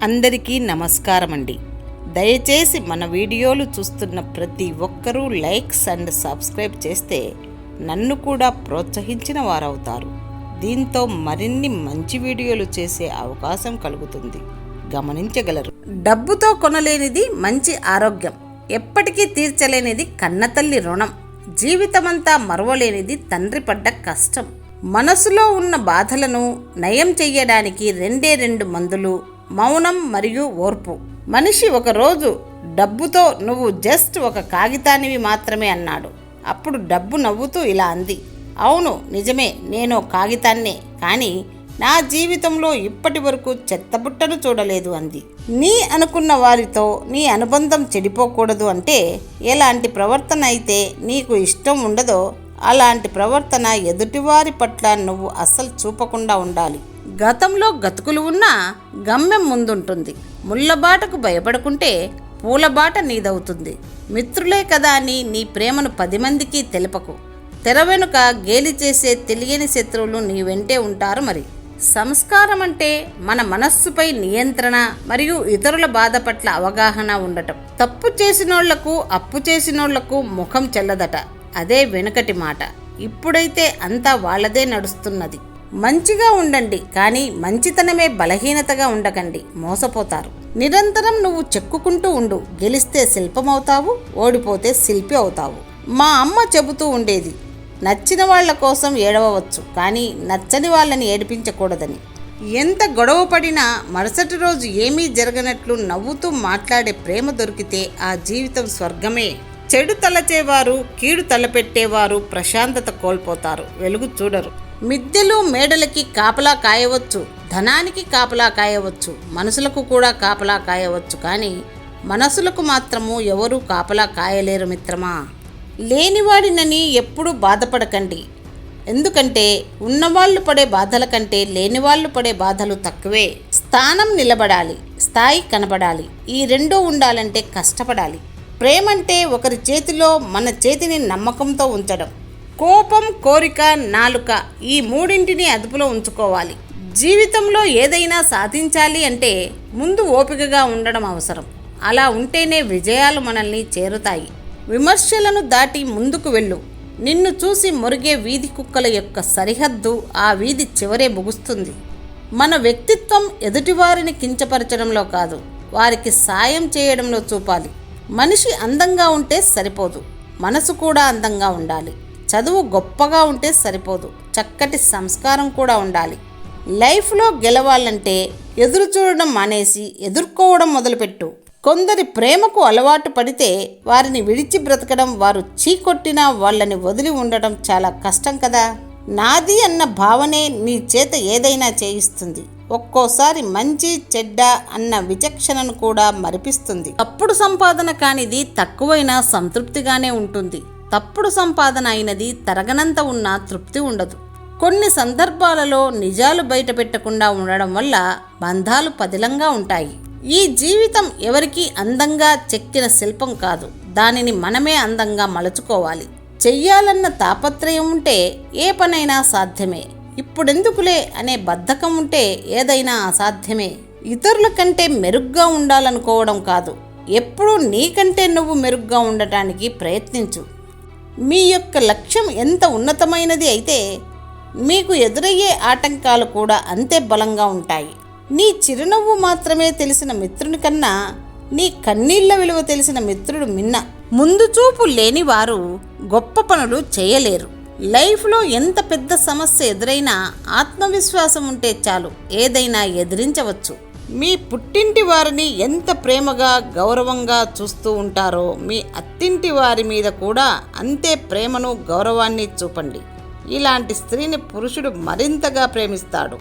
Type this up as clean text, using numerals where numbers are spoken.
అందరికీ నమస్కారం అండి. దయచేసి మన వీడియోలు చూస్తున్న ప్రతి ఒక్కరూ లైక్స్ అండ్ సబ్స్క్రైబ్ చేస్తే నన్ను కూడా ప్రోత్సహించిన వారవుతారు. దీంతో మరిన్ని మంచి వీడియోలు చేసే అవకాశం కలుగుతుంది, గమనించగలరు. డబ్బుతో కొనలేనిది మంచి ఆరోగ్యం, ఎప్పటికీ తీర్చలేనిది కన్నతల్లి రుణం, జీవితమంతా మరవలేనిది తండ్రి పడ్డ కష్టం. మనసులో ఉన్న బాధలను నయం చెయ్యడానికి రెండు మందులు: మౌనం మరియు ఓర్పు. మనిషి ఒకరోజు డబ్బుతో నువ్వు జస్ట్ ఒక కాగితానివి మాత్రమే అన్నాడు. అప్పుడు డబ్బు నవ్వుతూ ఇలా అంది, అవును నిజమే, నేను కాగితాన్నే, కానీ నా జీవితంలో ఇప్పటి వరకు చెత్తబుట్టను చూడలేదు అంది. నీ అనుకున్న వారితో నీ అనుబంధం చెడిపోకూడదు అంటే ఎలాంటి ప్రవర్తన అయితే నీకు ఇష్టం ఉండదో అలాంటి ప్రవర్తన ఎదుటివారి పట్ల నువ్వు అస్సలు చూపకుండా ఉండాలి. గతంలో గతుకులు ఉన్నా గమ్యం ముందుంటుంది. ముళ్ళబాటకు భయపడుకుంటే పూలబాట నీదవుతుంది. మిత్రులే కదా అని నీ ప్రేమను 10 మందికి తెలుపకు. తెర వెనుక గేలి చేసే తెలియని శత్రువులు నీ వెంటే ఉంటారు. మరి సంస్కారం అంటే మన మనస్సుపై నియంత్రణ మరియు ఇతరుల బాధ పట్ల అవగాహన ఉండటం. తప్పు చేసినోళ్లకు అప్పు చేసినోళ్లకు ముఖం చెల్లదట, అదే వెనుకటి మాట. ఇప్పుడైతే అంతా వాళ్ళదే నడుస్తున్నది. మంచిగా ఉండండి, కానీ మంచితనమే బలహీనతగా ఉండకండి, మోసపోతారు. నిరంతరం నువ్వు చెక్కుకుంటూ ఉండు, గెలిస్తే శిల్పమవుతావు, ఓడిపోతే శిల్పి అవుతావు. మా అమ్మ చెబుతూ ఉండేది, నచ్చిన వాళ్ల కోసం ఏడవవచ్చు, కానీ నచ్చని వాళ్ళని ఏడిపించకూడదని. ఎంత గొడవ పడినా మరుసటి రోజు ఏమీ జరగనట్లు నవ్వుతూ మాట్లాడే ప్రేమ దొరికితే ఆ జీవితం స్వర్గమే. చెడు తలచేవారు, కీడు తలపెట్టేవారు ప్రశాంతత కోల్పోతారు, వెలుగు చూడరు. మిద్దెలు మేడలకి కాపలా కాయవచ్చు, ధనానికి కాపలా కాయవచ్చు, మనసులకు కూడా కాపలా కాయవచ్చు, కానీ మనసులకు మాత్రము ఎవరూ కాపలా కాయలేరు మిత్రమా. లేనివాడినని ఎప్పుడూ బాధపడకండి, ఎందుకంటే ఉన్నవాళ్ళు పడే బాధల కంటే లేనివాళ్ళు పడే బాధలు తక్కువే. స్థానం నిలబడాలి, స్థాయి కనబడాలి, ఈ రెండూ ఉండాలంటే కష్టపడాలి. ప్రేమంటే ఒకరి చేతిలో మన చేతిని నమ్మకంతో ఉంచడం. కోపం, కోరిక, నాలుక, ఈ మూడింటిని అదుపులో ఉంచుకోవాలి. జీవితంలో ఏదైనా సాధించాలి అంటే ముందు ఓపికగా ఉండడం అవసరం. అలా ఉంటేనే విజయాలు మనల్ని చేరుతాయి. విమర్శలను దాటి ముందుకు వెళ్ళు. నిన్ను చూసి మురిగే వీధి కుక్కల యొక్క సరిహద్దు ఆ వీధి చివరే ముగుస్తుంది. మన వ్యక్తిత్వం ఎదుటివారిని కించపరచడంలో కాదు, వారికి సాయం చేయడంలో చూపాలి. మనిషి అందంగా ఉంటే సరిపోదు, మనసు కూడా అందంగా ఉండాలి. చదువు గొప్పగా ఉంటే సరిపోదు, చక్కటి సంస్కారం కూడా ఉండాలి. లైఫ్లో గెలవాలంటే ఎదురు చూడడం మానేసి ఎదుర్కోవడం మొదలుపెట్టు. కొందరి ప్రేమకు అలవాటు పడితే వారిని విడిచి బ్రతకడం, వారు చీకొట్టినా వాళ్ళని వదిలి ఉండడం చాలా కష్టం కదా. నాది అన్న భావనే నీ చేత ఏదైనా చేయిస్తుంది. ఒక్కోసారి మంచి చెడ్డ అన్న విచక్షణను కూడా మరిపిస్తుంది. తప్పుడు సంపాదన కానిది తక్కువైనా సంతృప్తిగానే ఉంటుంది. తప్పుడు సంపాదన అయినది తరగనంత ఉన్నా తృప్తి ఉండదు. కొన్ని సందర్భాలలో నిజాలు బయట పెట్టకుండా ఉండడం వల్ల బంధాలు పదిలంగా ఉంటాయి. ఈ జీవితం ఎవరికీ అందంగా చెక్కిన శిల్పం కాదు, దానిని మనమే అందంగా మలుచుకోవాలి. చెయ్యాలన్న తాపత్రయం ఉంటే ఏ పనైనా సాధ్యమే. ఇప్పుడెందుకులే అనే బద్ధకం ఉంటే ఏదైనా అసాధ్యమే. ఇతరుల కంటే మెరుగ్గా ఉండాలనుకోవడం కాదు, ఎప్పుడూ నీకంటే నువ్వు మెరుగ్గా ఉండటానికి ప్రయత్నించు. మీ యొక్క లక్ష్యం ఎంత ఉన్నతమైనది అయితే మీకు ఎదురయ్యే ఆటంకాలు కూడా అంతే బలంగా ఉంటాయి. నీ చిరునవ్వు మాత్రమే తెలిసిన మిత్రుని కన్నా నీ కన్నీళ్ల విలువ తెలిసిన మిత్రుడు మిన్న. ముందు చూపు లేని వారు గొప్ప పనులు చేయలేరు. లైఫ్లో ఎంత పెద్ద సమస్య ఎదురైనా ఆత్మవిశ్వాసం ఉంటే చాలు, ఏదైనా ఎదిరించవచ్చు. మీ పుట్టింటి వారిని ఎంత ప్రేమగా గౌరవంగా చూస్తూ ఉంటారో మీ అత్తింటి వారి మీద కూడా అంతే ప్రేమను గౌరవాన్ని చూపండి. ఇలాంటి స్త్రీని పురుషుడు మరింతగా ప్రేమిస్తాడు.